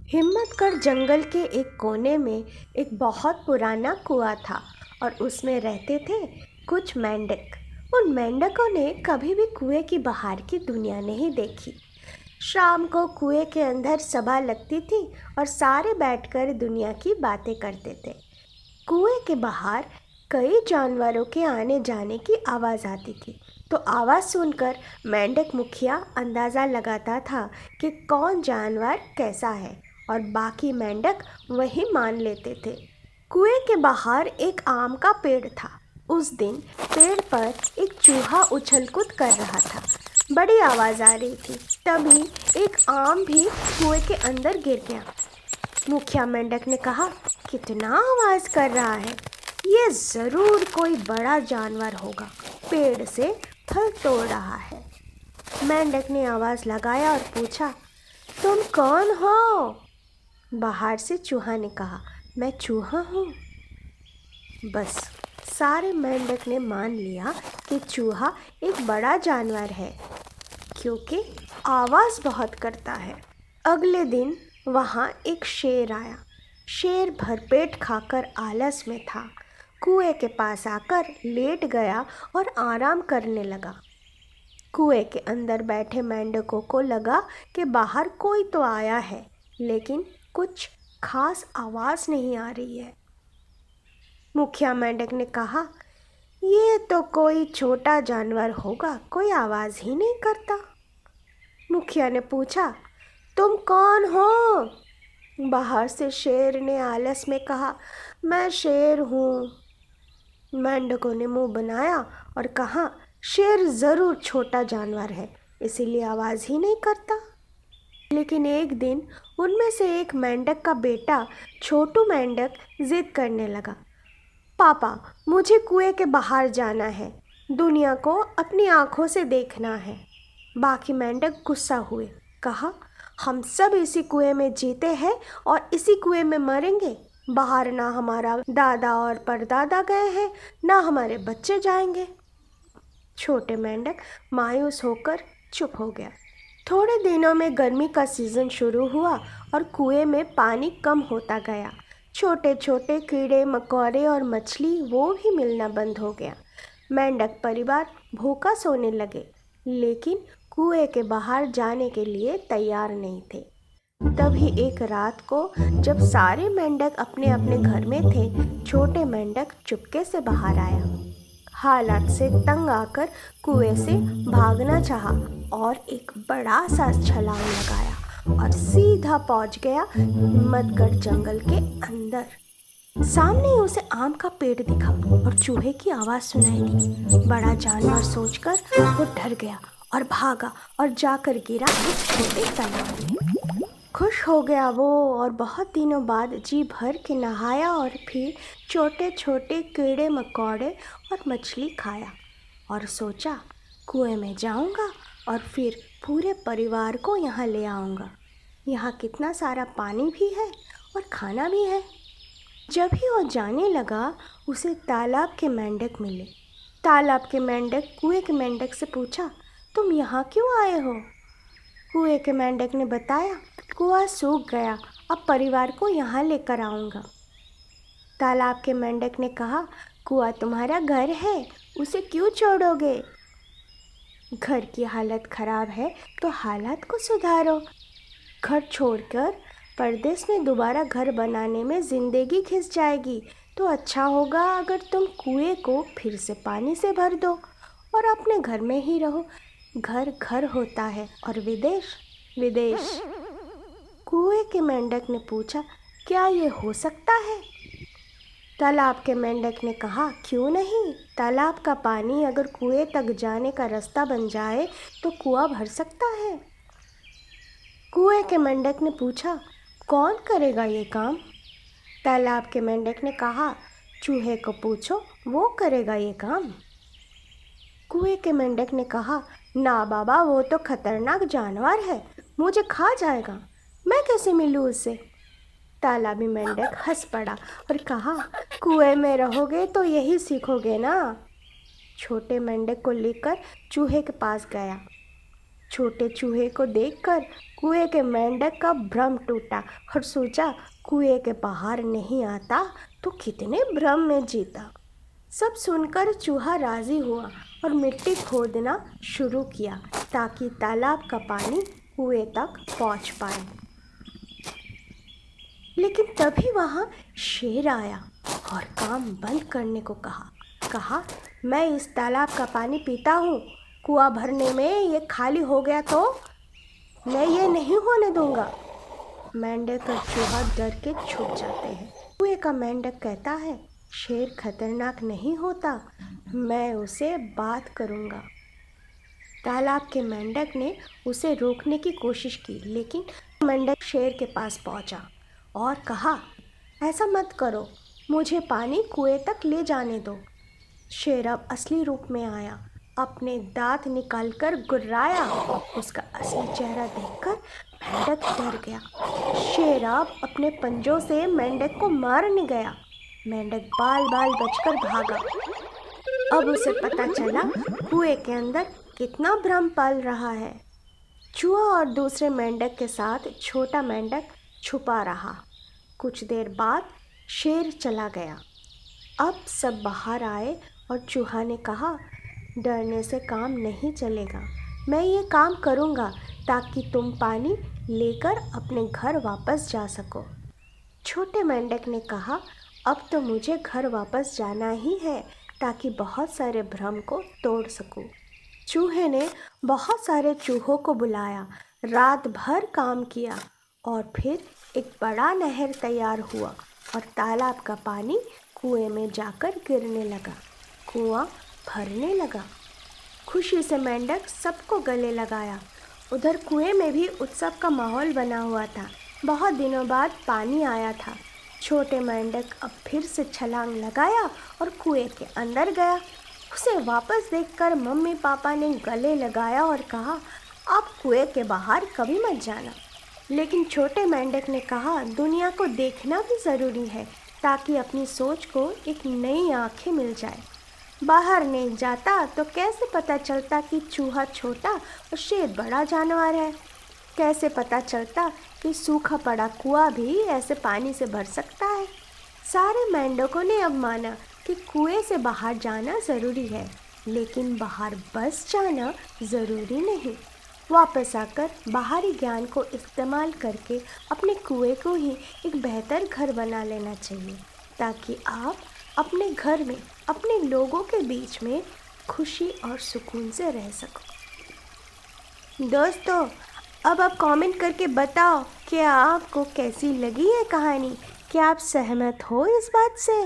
हिम्मतगढ़ जंगल के एक कोने में एक बहुत पुराना कुआं था और उसमें रहते थे कुछ मेंढक। उन मेंढकों ने कभी भी कुएं की बाहर की दुनिया नहीं देखी। शाम को कुएं के अंदर सभा लगती थी और सारे बैठकर दुनिया की बातें करते थे। कुएं के बाहर कई जानवरों के आने जाने की आवाज़ आती थी, तो आवाज़ सुनकर मेंढक मुखिया अंदाज़ा लगाता था कि कौन जानवर कैसा है और बाकी मेंढक वही मान लेते थे। कुएं के बाहर एक आम का पेड़ था। उस दिन पेड़ पर एक चूहा उछल-कूद कर रहा था। बड़ी आवाज़ आ रही थी। तभी एक आम भी कुएं के अंदर गिर गया। मुखिया मेंढक ने कहा, कितना आवाज़ कर रहा है, ये ज़रूर कोई बड़ा जानवर होगा, पेड़ से फल तोड़ रहा है। मेंढक ने आवाज़ लगाया और पूछा, तुम कौन हो? बाहर से चूहा ने कहा, मैं चूहा हूँ। बस सारे मेंढक ने मान लिया कि चूहा एक बड़ा जानवर है, क्योंकि आवाज़ बहुत करता है। अगले दिन वहाँ एक शेर आया। शेर भरपेट खाकर आलस में था। कुएं के पास आकर लेट गया और आराम करने लगा। कुएं के अंदर बैठे मेंढकों को लगा कि बाहर कोई तो आया है, लेकिन कुछ खास आवाज़ नहीं आ रही है। मुखिया मेंढक ने कहा, ये तो कोई छोटा जानवर होगा, कोई आवाज़ ही नहीं करता। मुखिया ने पूछा, तुम कौन हो? बाहर से शेर ने आलस में कहा, मैं शेर हूँ। मेंढकों ने मुंह बनाया और कहा, शेर ज़रूर छोटा जानवर है, इसीलिए आवाज़ ही नहीं करता। लेकिन एक दिन उनमें से एक मेंढक का बेटा छोटू मेंढक जिद करने लगा, पापा, मुझे कुएं के बाहर जाना है, दुनिया को अपनी आँखों से देखना है। बाकी मेंढक गुस्सा हुए, कहा, हम सब इसी कुएं में जीते हैं और इसी कुएं में मरेंगे। बाहर ना हमारा दादा और परदादा गए हैं, ना हमारे बच्चे जाएंगे। छोटे मेंढक मायूस होकर चुप हो गया। थोड़े दिनों में गर्मी का सीज़न शुरू हुआ और कुएं में पानी कम होता गया। छोटे छोटे कीड़े मकोड़े और मछली वो भी मिलना बंद हो गया। मेंढक परिवार भूखा सोने लगे, लेकिन कुएं के बाहर जाने के लिए तैयार नहीं थे। तभी एक रात को जब सारे मेंढक अपने अपने घर में थे, छोटे मेंढक चुपके से बाहर आया। हालात से तंग आकर कुएं से भागना चाहा और एक बड़ा सा छलांग लगाया और सीधा पहुंच गया हिम्मतगढ़ जंगल के अंदर। सामने ही उसे आम का पेड़ दिखा और चूहे की आवाज़ सुनाई दी। बड़ा जानवर सोचकर वो डर गया और भागा और जाकर गिरा एक छोटे तालाब में। खुश हो गया वो और बहुत दिनों बाद जी भर के नहाया और फिर छोटे छोटे कीड़े मकोड़े और मछली खाया और सोचा, कुएं में जाऊंगा और फिर पूरे परिवार को यहाँ ले आऊँगा। यहाँ कितना सारा पानी भी है और खाना भी है। जब ही वो जाने लगा, उसे तालाब के मेंढक मिले। तालाब के मेंढक कुएं के मेंढक से पूछा, तुम यहाँ क्यों आए हो? कुएं के मेंढक ने बताया, कुआं सूख गया, अब परिवार को यहाँ लेकर आऊँगा। तालाब के मेंढक ने कहा, कुआं तुम्हारा घर है, उसे क्यों छोड़ोगे? घर की हालत खराब है तो हालात को सुधारो। घर छोड़कर परदेश में दोबारा घर बनाने में ज़िंदगी घिस जाएगी, तो अच्छा होगा अगर तुम कुएं को फिर से पानी से भर दो और अपने घर में ही रहो। घर घर होता है और विदेश विदेश। कुएं के मेंढक ने पूछा, क्या ये हो सकता है? तालाब के मेंढक ने कहा, क्यों नहीं, तालाब का पानी अगर कुएं तक जाने का रास्ता बन जाए तो कुआं भर सकता है। कुएं के मेंढक ने पूछा, कौन करेगा ये काम? तालाब के मेंढक ने कहा, चूहे को पूछो, वो करेगा ये काम। कुएं के मेंढक ने कहा, ना बाबा, वो तो खतरनाक जानवर है, मुझे खा जाएगा, मैं कैसे मिलूँ उससे? तालाबी मेंढक हंस पड़ा और कहा, कुएं में रहोगे तो यही सीखोगे ना। छोटे मेंढक को लेकर चूहे के पास गया। छोटे चूहे को देखकर कुएं के मेंढक का भ्रम टूटा और सोचा, कुएं के बाहर नहीं आता तो कितने भ्रम में जीता। सब सुनकर चूहा राजी हुआ और मिट्टी खोदना शुरू किया ताकि तालाब का पानी कुएं तक पहुंच पाए। लेकिन तभी वहां शेर आया और काम बंद करने को कहा, मैं इस तालाब का पानी पीता हूँ, कुआं भरने में ये खाली हो गया तो मैं ये नहीं होने दूंगा। मेंढक और चूहा डर के छुप जाते हैं। कुएं का मेंढक कहता है, शेर खतरनाक नहीं होता, मैं उसे बात करूंगा। तालाब के मेंढक ने उसे रोकने की कोशिश की, लेकिन मेंढक शेर के पास पहुंचा और कहा, ऐसा मत करो, मुझे पानी कुएं तक ले जाने दो। शेर अब असली रूप में आया, अपने दांत निकालकर गुर्राया। उसका असली चेहरा देखकर मेंढक डर गया। शेर अब अपने पंजों से मेंढक को मारने गया। मेंढक बाल बाल बचकर भागा। अब उसे पता चला कुएं के अंदर कितना भ्रम पल रहा है। चूहा और दूसरे मेंढक के साथ छोटा मेंढक छुपा रहा। कुछ देर बाद शेर चला गया। अब सब बाहर आए और चूहा ने कहा, डरने से काम नहीं चलेगा, मैं ये काम करूँगा ताकि तुम पानी लेकर अपने घर वापस जा सको। छोटे मेंढक ने कहा, अब तो मुझे घर वापस जाना ही है ताकि बहुत सारे भ्रम को तोड़ सकूं। चूहे ने बहुत सारे चूहों को बुलाया, रात भर काम किया और फिर एक बड़ा नहर तैयार हुआ और तालाब का पानी कुएं में जाकर गिरने लगा। कुआं भरने लगा। खुशी से मेंढक सबको गले लगाया। उधर कुएं में भी उत्सव का माहौल बना हुआ था। बहुत दिनों बाद पानी आया था। छोटे मेंढक अब फिर से छलांग लगाया और कुएं के अंदर गया। उसे वापस देखकर मम्मी पापा ने गले लगाया और कहा, आप कुएं के बाहर कभी मत जाना। लेकिन छोटे मेंढक ने कहा, दुनिया को देखना भी ज़रूरी है ताकि अपनी सोच को एक नई आँखें मिल जाए। बाहर नहीं जाता तो कैसे पता चलता कि चूहा छोटा और शेर बड़ा जानवर है। कैसे पता चलता कि सूखा पड़ा कुआं भी ऐसे पानी से भर सकता है। सारे मेंढकों ने अब माना कि कुएं से बाहर जाना ज़रूरी है, लेकिन बाहर बस जाना ज़रूरी नहीं। वापस आकर बाहरी ज्ञान को इस्तेमाल करके अपने कुएं को ही एक बेहतर घर बना लेना चाहिए ताकि आप अपने घर में अपने लोगों के बीच में खुशी और सुकून से रह सको। दोस्तों, अब आप कमेंट करके बताओ कि आपको कैसी लगी है कहानी। क्या आप सहमत हो इस बात से?